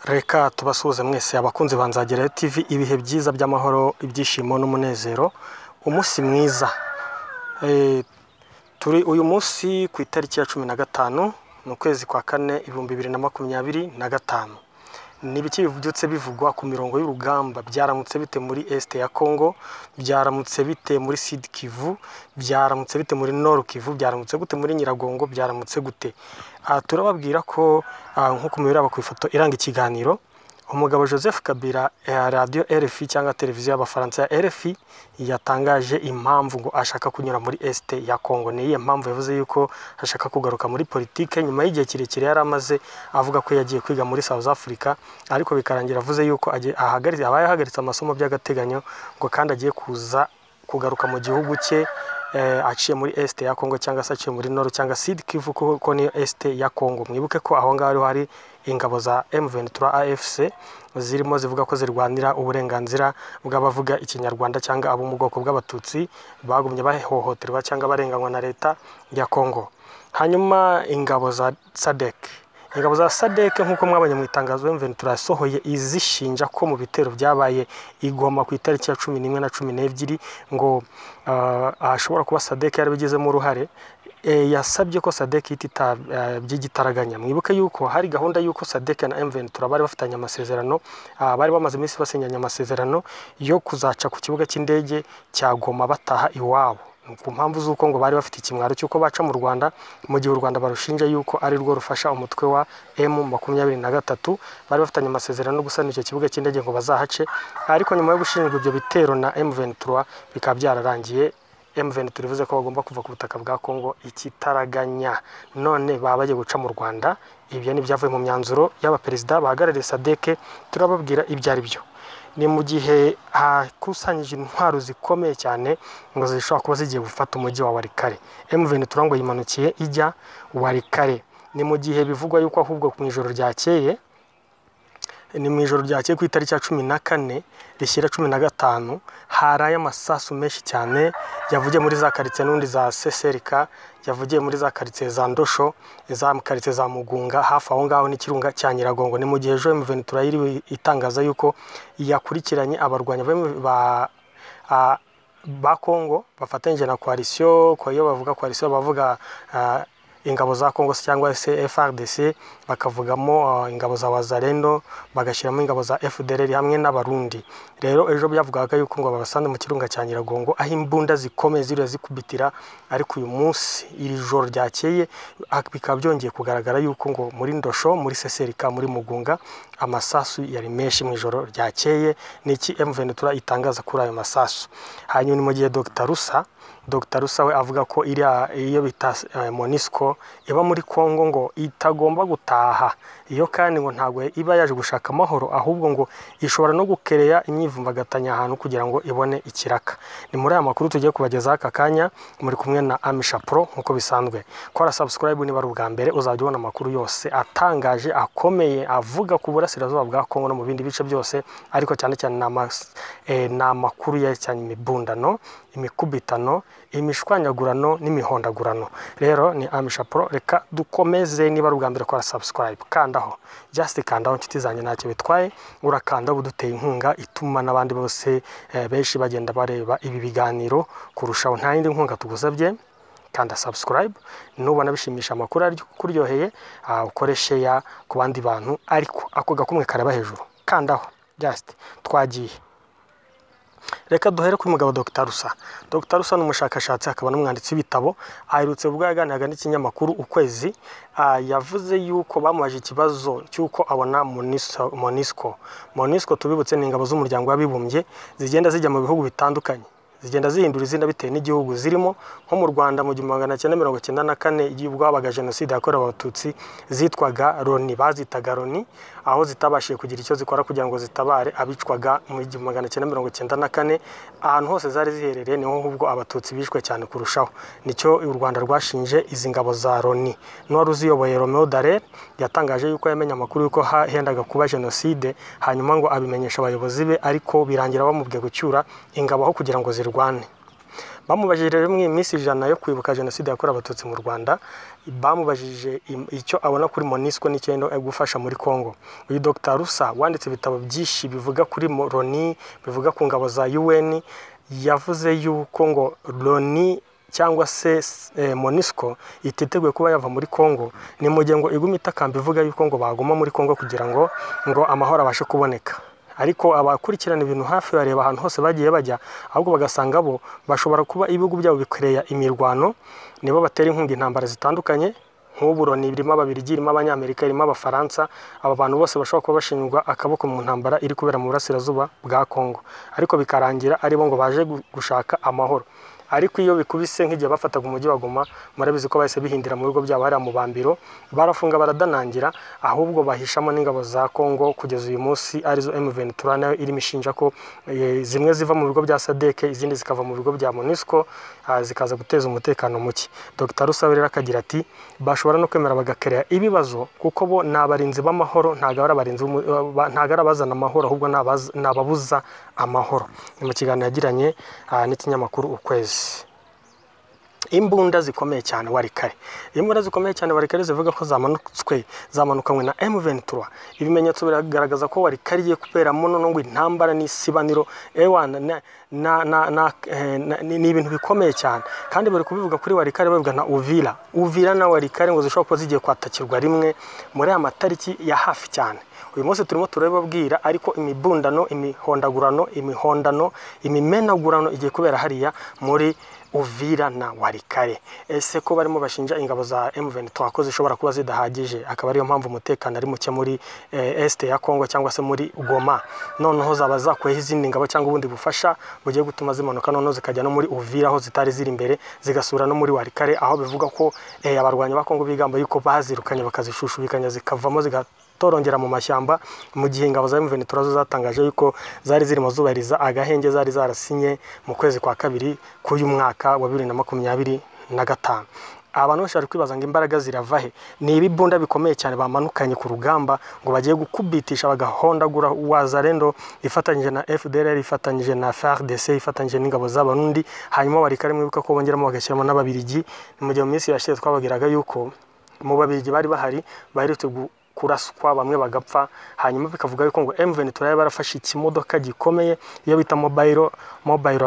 Reka tubasuhuze mwese abakunzi banzagera TV, ibihe byiza by'amahoro, ibyishimo n'umunezero, umunsi mwiza. Turi uyu munsi ku itariki ya 15 mu kwezi kwa 4 2025. Nibiki bivyutse bivugwa ku mirongo y'urugamba, byaramutse bite muri Est ya Congo, byaramutse bite muri Sud Kivu, byaramutse bite muri Nord Kivu, byaramutse gute muri Nyiragongo, byaramutse gute. Turababwira ko nkuko mubiraba ku ifoto iranga ikiganiro, umugabo Joseph Kabila radio RFI cyangwa televiziyo y'abafaransa ya RFI yatangaje impamvu ngo ashaka kunyura muri Est ya Congo. Ni impamvu yavuze yuko ashaka kugaruka muri politike nyuma y'igihe kirekire yaramaze avuga ko yagiye kwiga muri South Africa, ariko bikarangira avuze yuko ahagaritse amasomo by'agateganyo ngo kandi agiye kugaruka mu gihugu cye aciye muri Est ya Congo cyangwa se aciye muri Nord cyangwa Sud Kivu ko niyo Est ya Congo. Mwibuke ko aho ngaho hari ingabo za M23 AFC zirimo zivuga ko zirwanira uburenganzira bw'abavuga ikinyarwanda cyangwa abo mu bwoko bw'abatutsi bagumye bahohoterwa cyangwa barenganywa na leta ya Congo. Hanyuma ingabo za SADC nkuko mwabonye mu itangazo M23 yasohoye izishinja ko mu bitero byabaye igoma ku itariki ya 11 na 12 ngo ashobora kuba SADC yarabigizemo uruhare. Yasabye ko SADC itita by'igitaraganya. Mwibuke yuko hari gahunda yuko SADC na M23 bari bafitanye amasezerano, bari bamaze iminsi basenyanya amasezerano yo kuzaca ku kibuga cy'indege cya Goma bataha iwabo, ku mpamvu z'uko ngo bari bafite ikimwaro cy'uko baca mu Rwanda, mu gihe u Rwanda barushinja yuko ari rwo rufasha umutwe wa M23. Bari bafitanye amasezerano no gusana icyo kibuga cy'indege ngo bazahace, ariko nyuma yo gushinjwa ibyo bitero na M23 bikaba byararangiye. M23 bivuze ko bagomba kuva ku butaka bwa Congo ikitaraganya, none babaye guca mu Rwanda. Ibyo ni byavuye mu myanzuro y'abaperezida bahagarariye SADC. Turababwira ibyo ari byo. Ni mu gihe hakusanyije intwaro zikomeye cyane ngo zishobora kuba zigiye gufata umujyi wa Walikale. M23 ngo yimanukiye ijya Walikale. Ni mu gihe bivugwa yuko ahubwo mu ijoro ryakeye, ku itariki ya 14 rishyira 15 haraye amasasu menshi cyane yavugiye muri za karitsiye n'undi za Seserika, yavugiye muri za karitsiye za Ndosho, za karitsiye za Mugunga, hafi aho ngaho n'ikirunga cya Nyiragongo. Ni mu gihe M23 yiri itangaza yuko yakurikiranye abarwanya ba Congo bafatanyije na coalition, ko iyo bavuga coalition bavuga ingabo za Congo cyangwa se FARDC, bakavugamo ingabo za Wazalendo, bagashyiramo ingabo za FDLR hamwe n'abarundi. Rero ejo byavugaga yuko ngo babasande mu kirunga cya Nyiragongo aho imbunda zikomeye ziri zikubitira, ariko uyu munsi iri joro ryakeye bikaba byongeye kugaragara yuko ngo muri Ndosho, muri Seserika, muri Mugunga amasasu yari menshi mu ijoro ryakeye. Niki M23 itangaza kuri ayo masasu. Hanyuma mu gihe Dr. Rusa we avuga ko iyo bita MONUSCO iba muri Congo ngo itagomba gutaha. Iyo kandi ngo ntabwo iba yaje gushaka amahoro, ahubwo ngo ishobora no gukereya imyivumbagatanya ahantu kugira ngo ibone ikiraka. Ni muri aya makuru tugiye kubagezaho aka kanya, muri kumwe na Amisha Pro nkuko bisanzwe. Kora subscribe niba ari ubwa mbere, uzajya ubona amakuru yose atangaje akomeye avuga ku burasirazuba bwa Congo no mu bindi bice byose, ariko cyane cyane na makuru yerekanye imibundano, imikubitano, imishwanyagurano n'imihondagurano. Rero ni Amisha Pro, reka dukomeze. Niba ari ubwa mbere kora subscribe, kandaho, just kandaho nshuti zanjye, ntacyo bitwaye, urakanda buduteye inkunga ituma n'abandi bose benshi bagenda bareba ibi biganiro kurushaho. Nta yindi nkunga tugusabye, kanda subscribe. Nubona bishimisha amakuru ari kuryoheye, ukoreshe ya ku bandi bantu, ariko ako gakumwe kareba hejuru, kandaho, just twagiye. Reka duhere ku mugabo Dr. Rusa. Dr. Rusa ni umushakashatsi akaba n'umwanditsi w'ibitabo. Aherutse ubwo yaganiraga n'ikinyamakuru Ukwezi, yavuze yuko bamubaje ikibazo cyuko abona MONUSCO tubibutse ni ingabo z'umuryango w'abibumbye zigenda zijya mu bihugu bitandukanye, zigenda zihindura izina bitewe n'igihugu zirimo. Nko mu Rwanda mu 1994 igihe habaga jenoside yakorewe abatutsi zitwaga Loni, bazitaga Loni, aho zitabashije kugira icyo zikora kugira ngo zitabare abicwaga mu 1994. Ahantu hose zari ziherereye niho ahubwo abatutsi bishwe cyane kurushaho. Nicyo u Rwanda rwashinje izi ngabo za Loni. N'uwari uziyoboye Romeo Dallaire yatangaje yuko yamenye amakuru yuko hendaga kuba jenoside, hanyuma ngo abimenyesha abayobozi be, ariko birangira bamubwiye gucyura ingabo aho kugira ngo zirwane. bamubajije rero mu minsi 100 yo kwibuka jenoside yakorewe abatutsi mu Rwanda, bamubajije icyo abona kuri MONUSCO n'icyendo gufasha muri Kongo. Uyu Dr Rusa wanditse ibitabo byinshi bivuga kuri Loni, bivuga ku ngabo za UN, yavuze yuko ngo Loni cyangwa se MONUSCO ititeguye kuba yava muri Kongo, ni mu gihe ngo iguma itakamba ivuga yuko ngo baguma muri Kongo kugira ngo amahoro abashe kuboneka. Ariko abakurikirana ibintu hafi bareba ahantu hose bagiye bajya, ahubwo bagasanga bo bashobora kuba ibihugu byabo bikoreya imirwano, nibo batera inkunga intambara zitandukanye. Nk'ubu Loni irimo Ababiligi, irimo Abanyamerika, irimo Abafaransa, aba bantu bose bashobora kuba bashinjwa akaboko mu ntambara iri kubera mu burasirazuba bwa Kongo, ariko bikarangira ari bo ngo baje gushaka amahoro. Ariko iyo bikubise nk'igihe bafataga umujyi wa Goma, murabizi ko bahise bihindira mu bigo byabo hariya mu Bambiro, barafunga baradanangira, ahubwo bahishamo n'ingabo za Kongo kugeza uyu munsi arizo M23 nayo iri mishinja ko zimwe ziva mu bigo bya SADC, izindi zikava mu bigo bya MONUSCO, zikaza guteza umutekano muke. Dr Rusa rero akagira ati bashobora no kwemera bagakereya ibibazo kuko bo nabarinzi b'amahoro, ntago arabazana amahoro, ahubwo nababuza amahoro. Ni mu kiganiro yagiranye n'ikinyamakuru Ukwezi. Imbunda zikomeye cyane Warikare. Imbunda zikomeye cyane Warikare zivuga ko zamanukanywe na M23. Ibimenyetso biragaragaza ko Warikare igiye kubera muno ngo intambara n'isibaniro ewana ni ibintu bikomeye cyane, kandi bari kubivuga kuri Warikare bavuga na Uvira na Warikare ngo zishobora kuba zigiye kwatakirwa rimwe muri aya matariki ya hafi cyane. Uyu munsi turimo turababwira, ariko imibundano, imihondano, imimenagurano igiye kubera hariya muri Uvira na Warikare. Ese ko barimo bashinja ingabo za M23 ko zishobora kuba zidahagije, akaba ariyo mpamvu umutekano ari muke muri este ya Kongo cyangwa se muri Goma. Noneho zaba zakweho izindi ngabo cyangwa ubundi bufasha bugiye gutuma zimanuka, noneho zikajya no muri Uvira aho zitari ziri imbere, zigasura no muri Warikare aho bivuga ko abarwanyi ba Kongo bigamba yuko bazirukanye bakazishushubikanya zikavamo torongera mu mashyamba, mu gihe ingabo za M23 zo zatangaje yuko zari zirimo zubahiriza agahenge zari zarasinye mu kwezi kwa kabiri k'uyu mwaka wa 2025. Abantu bashaka kwibaza ngo imbaraga zirava he? Ni ibibunda bikomeye cyane bamanukanye ku rugamba ngo bagiye gukubitisha bagahondagura Wazalendo ifatanyije na FDLR, ifatanyije na FARDC, ifatanyije n'ingabo z'Abarundi, hanyuma Warikare mwibuka ko bongeramo bagashyiramo n'Ababiligi. Mu gihe mu minsi yashize twabagiraga yuko mu Babiligi bari bahari baherutse kuraswa, bamwe bagapfa, hanyuma bikavuga yuko ngo M23 barafashe ikimodoka gikomeye iyo bita mobile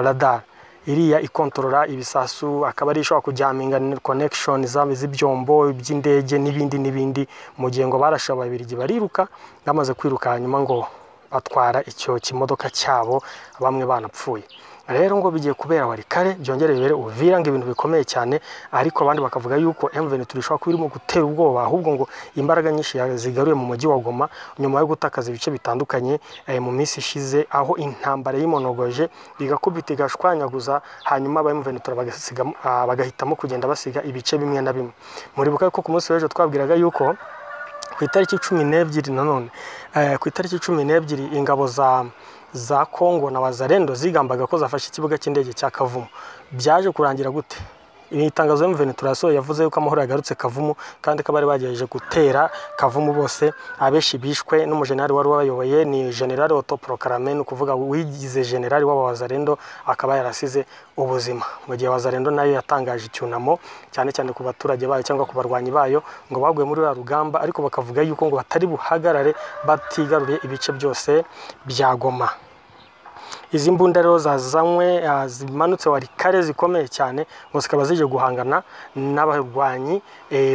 radar, iriya ikontorora ibisasu, akaba ari ishobora kujyaminga connection z'ibyombo by'indege n'ibindi. Mu gihe ngo barasha Ababiligi bariruka, bamaze kwiruka hanyuma ngo batwara icyo kimodoka cyabo, bamwe banapfuye. Rero ngo bigiye kubera Warikare, byongereye bere Uvira ngo ibintu bikomeye cyane, ariko abandi bakavuga yuko M23 ishobora kuba irimo gutera ubwoba, ahubwo ngo imbaraga nyinshi zigaruye mu mujyi wa Goma nyuma yo gutakaza ibice bitandukanye mu minsi ishize, aho intambara y'imonogoje igakubita igashwanyaguza, hanyuma aba M23 bagahitamo kugenda basiga ibice bimwe na bimwe. Muribuka ko ku munsi w'ejo twabwiraga yuko ku itariki 12 nanone ku itariki 12 ingabo za Kongo na Wazalendo zigambaga ko zafashe ikibuga cy'indege cya Kavumu. Byaje kurangira gute? Itangazo M23 yavuze yuko amahoro yagarutse Kavumu, kandi kabari bagejeje gutera Kavumu bose abeshi bishwe n'umujenerali wari wabayoboye, ni General Otto Proclamé, kuvuga wigize generali w'Abazalendo, akaba yarasize ubuzima. Mu gihe Wazalendo nayo yatangaje icyunamo cyane cyane ku baturage bayo cyangwa ku barwanyi bayo ngo baguye muri rugamba, ariko bakavuga yuko ngo batari buhagarare batigaruriye ibice byose bya Goma. Izi mbunda rero zazanywe zimanutse Warikare zikomeye cyane, ngo zikaba zije guhangana n'abarwanyi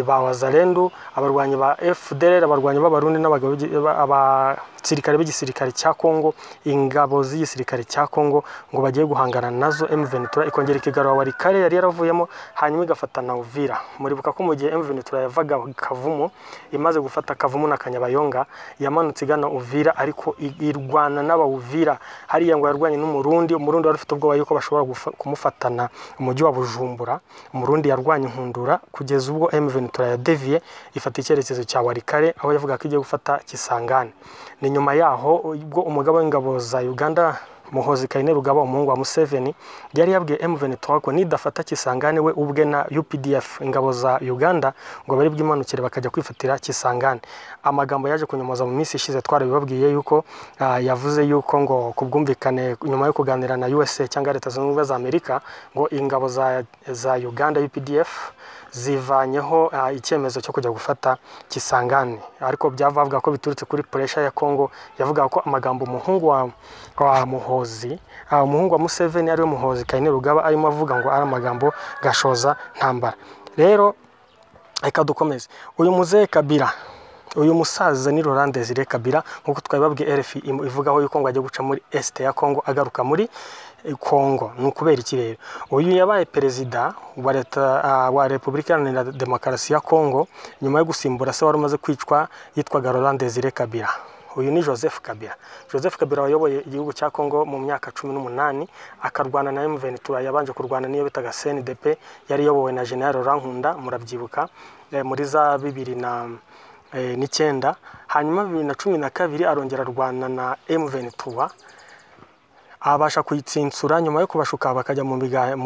ba Wazalendo, abarwanyi ba FDLR, abarwanyi b'Abarundi n'abasirikare b'igisirikare cya Kongo, ingabo z'igisirikare cya Kongo, ngo bagiye guhangana nazo M23 ikongera ikigarura Warikare yari yaravuyemo, hanyuma igafatana Uvira. Muribuka ko mu gihe M23 yavaga Kavumu, imaze gufata Kavumu na Kanyabayonga, yamanutse igana Uvira, ariko irwana n'Abavira hariya ngo yarwanye n'Umurundi. Umurundi wari ufite ubwoba yuko bashobora kumufatana umujyi wa Bujumbura. Umurundi yarwanye Nkundura kugeza ubwo M23 yadeviye ifata icyerekezo cya Warikare, aho yavuga ko igiye gufata Kisangani. Ni nyuma yaho ubwo umugabo w'ingabo za Uganda Muhozi Kainerugaba umuhungu wa Museveni yari yabwiye M23 ko nidafata Kisangani we ubwe na UPDF ingabo za Uganda ngo bari bwimanukire bakajya kwifatira Kisangani. Amagambo yaje kunyomoza mu minsi ishize twarabibabwiye yuko yavuze yuko ngo kubwumvikane nyuma yo kuganira na USA cyangwa Leta Zunze Ubumwe za Amerika ngo ingabo za Uganda UPDF zivanyeho icyemezo cyo kujya gufata Kisangani, ariko byavuga ko biturutse kuri pressure ya Kongo yavuga ko amagambo umuhungu wa Muhozi umuhungu wa Museveni ari we Muhozi Kainerugaba arimo avuga ngo ari amagambo gashoza ntambara. Rero reka dukomeze. Uyu muzehe Kabila, uyu musaza ni Laurent Désiré Kabila nkuko twabibabwiye RFI ivugaho yuko ngo ajya guca muri Est ya Kongo agaruka muri Kongo. Nukubera iki rero? Uyu yabaye perezida wa leta wa Repubulika Iharanira Demokarasi ya Kongo nyuma yo gusimbura se wari umaze kwicwa yitwaga Laurent Désiré Kabila. Uyu ni Joseph Kabila. Joseph Kabila wayoboye igihugu cya Kongo mu myaka 18 akarwana na M23, yabanje kurwana niyo bitaga CNDP yari yobowe na General Laurent Nkunda, murabyibuka muri za 2009. Hanyuma 2012 arongera arwana na M23 abasha kuyitsintsura nyuma yo kubashuka bakajya mu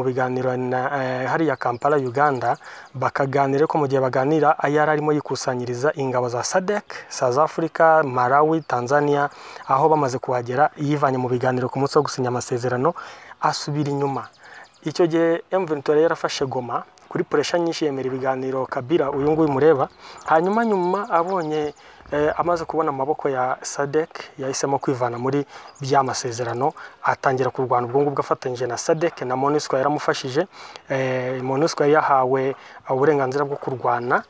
biganiro hariya Kampala Uganda, bakaganira ko mu gihe baganira ayari arimo yikusanyiriza ingabo za SADC, South Africa, Malawi, Tanzania, aho bamaze kuhagera yivanye mu biganiro ku munsi wo gusinya amasezerano asubira inyuma. Icyo gihe M23 yarafashe Goma kuri pressure nyinshi yemera ibiganiro Kabila uyu nguyu mureba. Hanyuma abonye amaze kubona amaboko ya SADC yahisemo kwivana muri by'amasezerano atangira kurwana ubwo ngubwo afatanyije na SADC na MONUSCO yaramufashije. MONUSCO yahawe uburenganzira bwo kurwana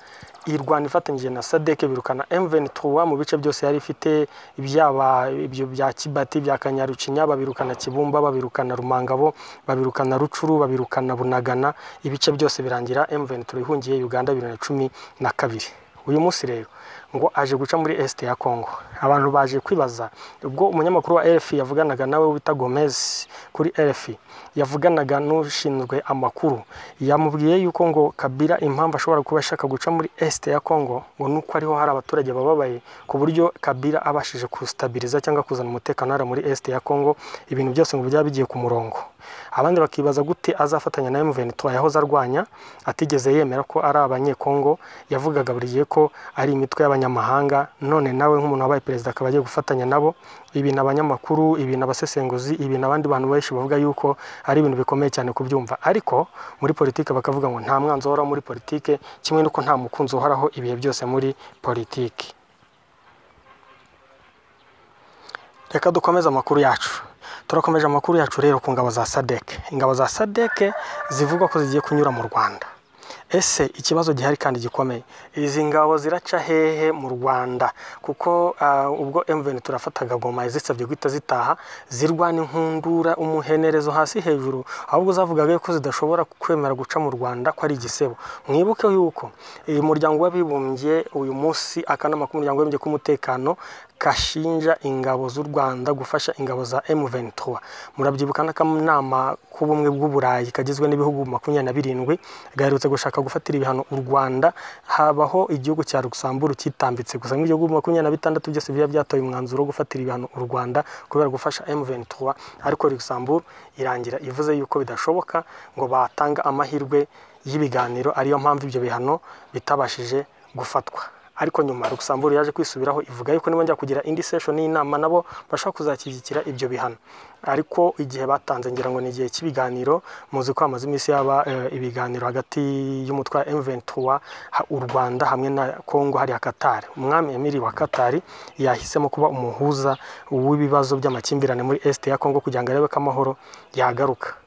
irwana ifatanyije na SADC birukana M23 mu bice byose yari ifite, ibyaba ibyo bya Kibati bya Kanyarucinya, babirukana Kibumba, babirukana Rumangabo, babirukana Rucuru, babirukana Bunagana, ibice byose birangira M23 ihungiye Uganda 2012. Uyu munsi rero ngo aje guca muri Est ya Kongo. Abantu baje kwibaza ubwo umunyamakuru wa RFI yavuganaga nawe wita Gomez kuri RFI, yavuganaga n'ushinzwe amakuru, yamubwiye yuko ngo Kabila impamvu ashobora kuba ashaka guca muri Est ya Kongo ngo nuko ariho hari abaturage bababaye, ku buryo Kabila abashije kustabiliza cyangwa kuzana umutekano ara muri Est ya Kongo, ibintu byose ngo byaba bigiye ku murongo. Abandi bakibaza gute azafatanya na M23 yahoze arwanya atigeze yemera ko ari abanyekongo, yavugaga buriye ko ari imitwe y'abanyamahanga, none nawe nk'umuntu wabaye perezida akaba agiye gufatanya nabo. Ibi nabanyamakuru, ibi nabasesenguzi, ibi nabandi bantu benshi bavuga yuko ari ibintu bikomeye cyane kubyumva, ariko muri politike bakavuga ngo nta mwanzo uhora muri politike, kimwe nuko nta mukunzi uhoraho ibihe byose muri politike. Reka dukomeze amakuru yacu. Turakomeje amakuru yacu rero ku ngabo za SADC. Ingabo za SADC zivugwa ko zigiye kunyura mu Rwanda. Ese ikibazo gihari kandi gikomeye, izi ngabo ziraca hehe mu Rwanda? Kuko ubwo M23 turafataga Goma zisabye guhita zitaha zirwana inkundura umuhenerezo hasi hejuru, ahubwo zavugaga ko zidashobora kwemera guca mu Rwanda ko ari igisebo. Mwibuke yuko umuryango w'abibumbye uyu munsi akanama k'umuryango w'abibumbye k'umutekano kashinja ingabo z'u Rwanda gufasha ingabo za M23. Murabyibuka n'akanama k'ubumwe bw'Uburayi kagizwe n'ibihugu 27 gaherutse gushaka gufatira ibihano u Rwanda. Habaho igihugu cya Luxembourg kitambitse gusa nk'igihugu 26 byose biya byatoye umwanzuro wo gufatira ibihano u Rwanda kubera gufasha M23, ariko Luxembourg irangira ivuze yuko bidashoboka ngo batanga amahirwe y'ibiganiro, ariyo mpamvu ibyo bihano bitabashije gufatwa. Ariko nyuma Luxembourg yaje kwisubiraho ivuga yuko niba njya kugira indi session y'inama nabo bashaka kuzakizikira ibyo bihano, ariko igihe batanze ngira ngo ni igihe cy'ibiganiro. Muzi ko amaze imisi yaba ibiganiro hagati y'umutwe wa M23 u Rwanda hamwe na Kongo hari Qatar. Umwami Emiri wa Qatar yahisemo kuba umuhuza w'ibibazo by'amakimbirane muri Est ya Kongo kugira ngo arebe ko amahoro yagaruka.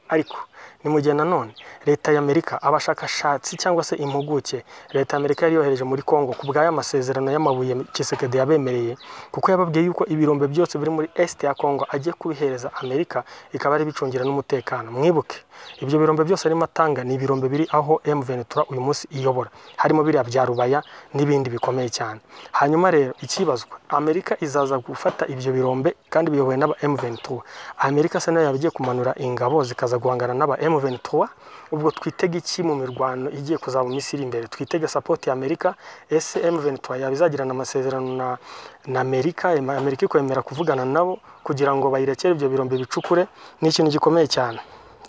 Ariko ni mu gihe nanone leta y'Amerika abashakashatsi cyangwa se impuguke, leta y'Amerika yari yohereje muri Kongo ku bw'aya masezerano y'amabuye Tshisekedi yabemereye, kuko yababwiye yuko ibirombe byose biri muri Est ya Kongo agiye kubihereza Amerika ikaba ari bicungira n'umutekano. Mwibuke ibyo birombe byose arimo atanga ni ibirombe biri aho M23 uyu munsi iyobora, harimo biriya bya Rubaya n'ibindi bikomeye cyane. Hanyuma rero ikibazwa, Amerika izaza gufata ibyo birombe kandi biyobowe n'aba M23. Amerika se nayo yabigiye kumanura ingabo zikaza guhangana n'aba M23 M23 ubwo twitega iki mu mirwano igiye kuzaba mu Misiri imbere twitega support ya Amerika M23 yabizagirana amasezerano na Amerika ikwemera kuvugana nabo kugira ngo bayirekere ibyo birombe bicukure ni ikintu gikomeye cyane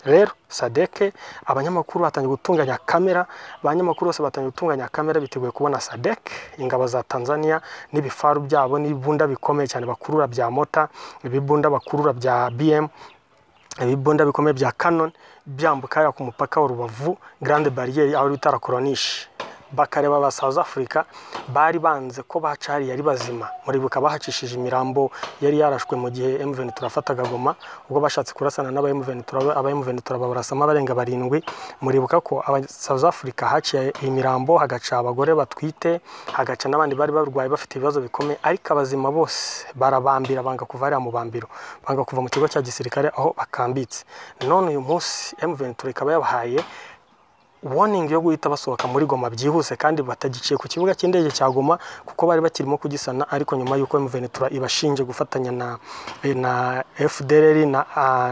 rero Sadek abanyamakuru batangiye gutunganya kamera abanyamakuru bose batangiye gutunganya kamera biteguye kubona Sadek ingabo za Tanzania n'ibifaru byabo n'ibunda bikomeye cyane bakurura bya mota ibibunda bakurura bya BM ibibunda bikomeye bya Canon byambuka ku mupaka wa Rubavu Grande Barriere aho bitara Koronishi bakareba ba South Africa bari banze ko bacari yari bazima muri buka bahacishije imirambo yari yarashwe mu gihe M23 afataga Goma ubwo bashatse kurasana n'aba M23 babarasama barenga 7 muri buka ko aba South Africa haciye imirambo hagaca abagore batwite hagaca n'abandi bari barwaye bafite ibibazo bikomeye ariko abazima bose barabambira banga kuva ari mu bambiro banga kuva mu kigo cya gisirikare aho bakambitse none uyu munsi M23 ikaba yabahaye warning yo guhita basohoka muri Goma byihuse kandi batagiciye ku kibuga cy'indege cya Goma kuko bari bakirimo kugisana ariko nyuma yuko M23 ibashinje gufatanya na FDLR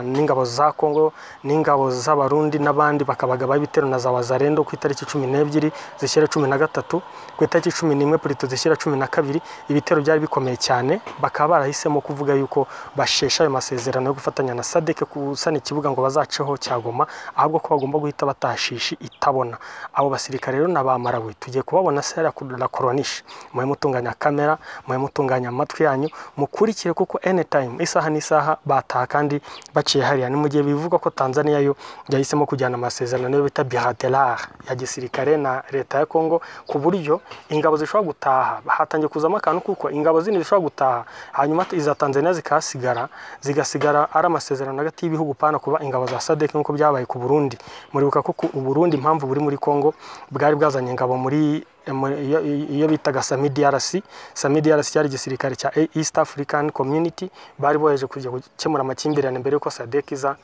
n'ingabo za Kongo n'ingabo z'abarundi n'abandi bakabaga babitero na za Wazalendo ku itariki 12 zishyira 13 ku itariki 11 Prito zishyira 12 ibitero byari bikomeye cyane bakaba barahisemo kuvuga yuko bashesha ayo masezerano yo gufatanya na Sadek kusana ikibuga ngo bazaceho cya Goma ahubwo ko bagomba guhita batashishi itabona abo basirikare rero nabamarawe tugiye kubabona sera la Koronishi mwe mutunganya kamera mwe mutunganya amatwi yanyu mukurikire kuko anytime isaha n'isaha bataha kandi baciye hariya ni mu gihe bivuga ko Tanzania yo yahisemo kujyana amasezerano yo bita bilateral ya gisirikare na leta ya Kongo ku buryo ingabo zishobora gutaha hatangiye kuzama akantu kuko ingabo zindi zishobora gutaha hanyuma iza Tanzania zigasigara ari amasezerano hagati y'ibihugu pana kuba ingabo za Sadek nkuko byabaye ku Burundi muribuka ko u Burundi impamvu buri muri Kongo bwari bwazanye ingabo muri iyo bitaga SAMIDRC cyari gisirikare cya East African Community bari boheje kujya gukemura amakimbirane mbere yuko Sadek iza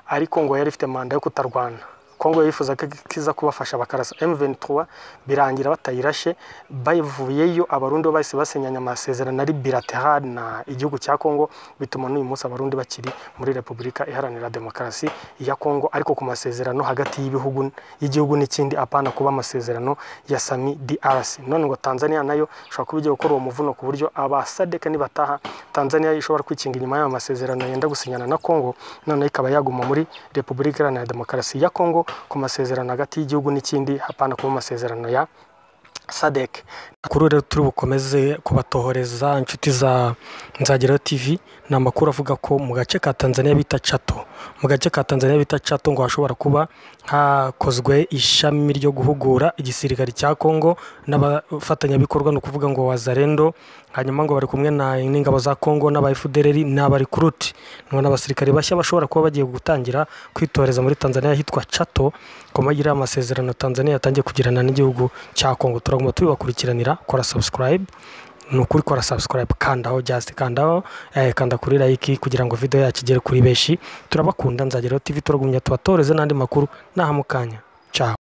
ariko ngo yari ifite manda yo kutarwana Kongo yifuza kiza kubafasha bakarasa M23 birangira batayirashe bayivuyeyo abarundi bahise basenyanya amasezerano ari bilateral na igihugu cya Kongo bituma n'uyu munsi abarundi bakiri muri Republika Iharanira Demokarasi ya Kongo ariko ku masezerano hagati y'igihugu n'ikindi apana kuba amasezerano ya SAMIDRC none ngo Tanzania nayo shobora kubigiye gukora uwo muvuno ku buryo aba Sadek nibataha Tanzania ishobora kwikinga inyuma y'ayo masezerano yenda gusinyana na Kongo none ikaba yaguma muri Republika Iharanira Demokarasi ya Kongo ku masezerano hagati y'igihugu n'ikindi hapana kuba amasezerano ya Sadek kuri rero turi bukomeze kubatohoreza inshuti za Nzagerayo TV na makuru avuga ko mu gace ka Tanzania bita Chato ngo hashobora kuba hakozwe ishami ryo guhugura igisirikare cya Kongo n'abafatanya bikorwa no kuvuga ngo Wazalendo hanyuma ngo bari kumwe n'ingabo za Kongo n'aba FDLR n'aba recruit none abasirikare bashya bashobora kuba bagiye gutangira kwitoreza muri Tanzania hitwa Chato komagira amasezerano Tanzania yatangiye kugirana n'igihugu cya Kongo turagomba tubakurikiranira kora subscribe nukuri kora subscribe kandaho kanda kuri like kugira ngo video yacu igere kuri beshi turabakunda Nzagerayo TV turagumya tubatoreze nandi makuru nahamukanya ciao.